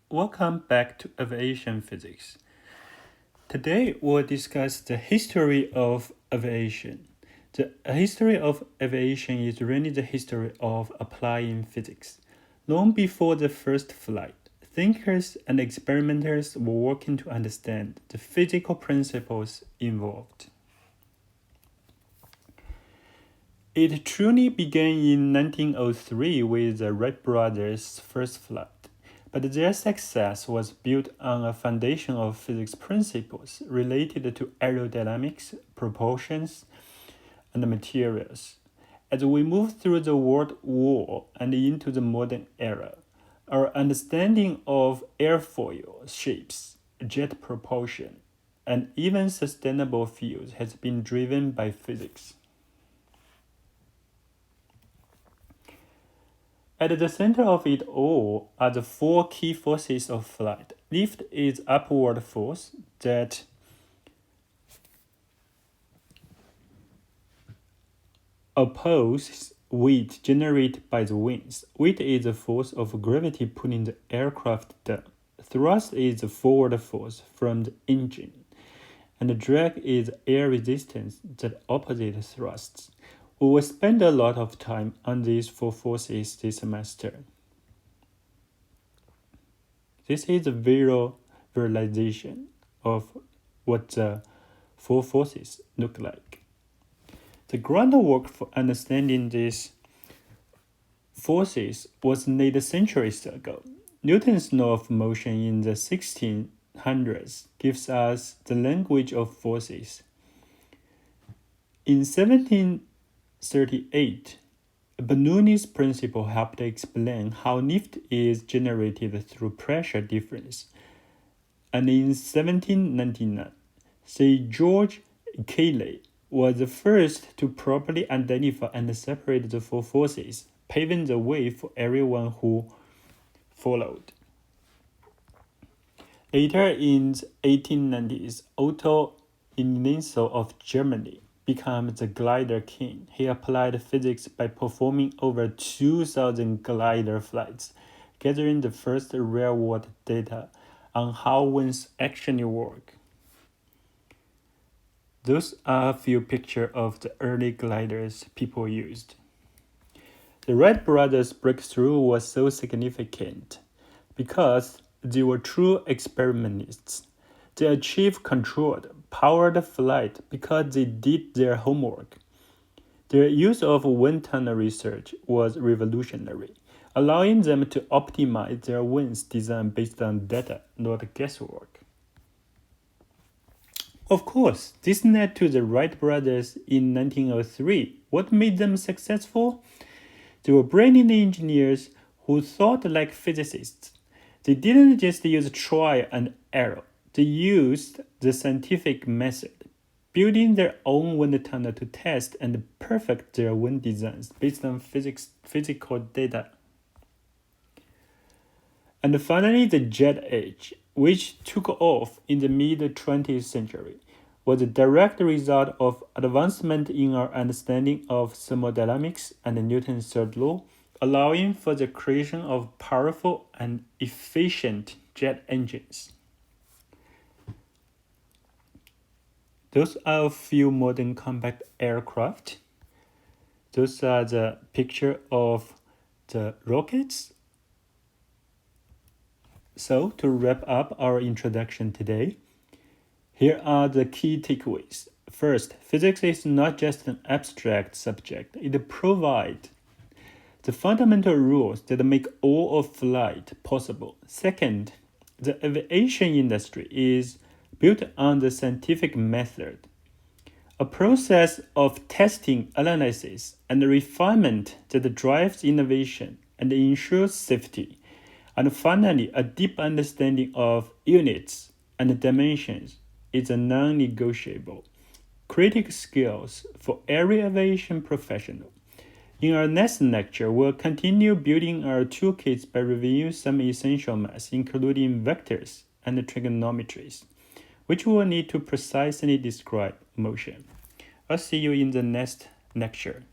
Welcome back to Aviation Physics. Today we'll discuss the history of aviation. The history of aviation is really the history of applying physics. Long before the first flight, thinkers and experimenters were working to understand the physical principles involved. It truly began in 1903 with the Wright brothers' first flight. But their success was built on a foundation of physics principles related to aerodynamics, proportions, and materials. As we move through the World War and into the modern era, our understanding of airfoil shapes, jet propulsion, and even sustainable fuels has been driven by physics. At the center of it all are the four key forces of flight. Lift is upward force that opposes weight generated by the wings. Weight is the force of gravity pulling the aircraft down. Thrust is the forward force from the engine. And drag is air resistance that opposites thrusts. We will spend a lot of time on these four forces this semester. This is a visualization of what the four forces look like. The groundwork for understanding these forces was laid centuries ago. Newton's law of motion in the 1600s gives us the language of forces. In 1738, Bernoulli's principle helped explain how lift is generated through pressure difference. And in 1799, Sir George Cayley was the first to properly identify and separate the four forces, paving the way for everyone who followed. Later in the 1890s, Otto Ingesoll of Germany became the glider king. He applied physics by performing over 2,000 glider flights, gathering the first real-world data on how wings actually work. Those are a few pictures of the early gliders people used. The Wright brothers' breakthrough was so significant because they were true experimentists. They achieved controlled, powered flight because they did their homework. Their use of wind tunnel research was revolutionary, allowing them to optimize their wings design based on data, not guesswork. Of course, this led to the Wright brothers in 1903. What made them successful? They were brilliant engineers who thought like physicists. They didn't just use trial and error. They used the scientific method, building their own wind tunnel to test and perfect their wind designs based on physical data. And finally, the jet age, which took off in the mid-20th century, was a direct result of advancement in our understanding of thermodynamics and Newton's third law, allowing for the creation of powerful and efficient jet engines. Those are a few modern combat aircraft. Those are the picture of the rockets. So, to wrap up our introduction today, here are the key takeaways. First, physics is not just an abstract subject. It provides the fundamental rules that make all of flight possible. Second, the aviation industry is built on the scientific method, a process of testing, analysis, and refinement that drives innovation and ensures safety. And finally, a deep understanding of units and dimensions is a non-negotiable, critical skills for every aviation professional. In our next lecture, we'll continue building our toolkits by reviewing some essential maths, including vectors and trigonometries, which we will need to precisely describe motion. I'll see you in the next lecture.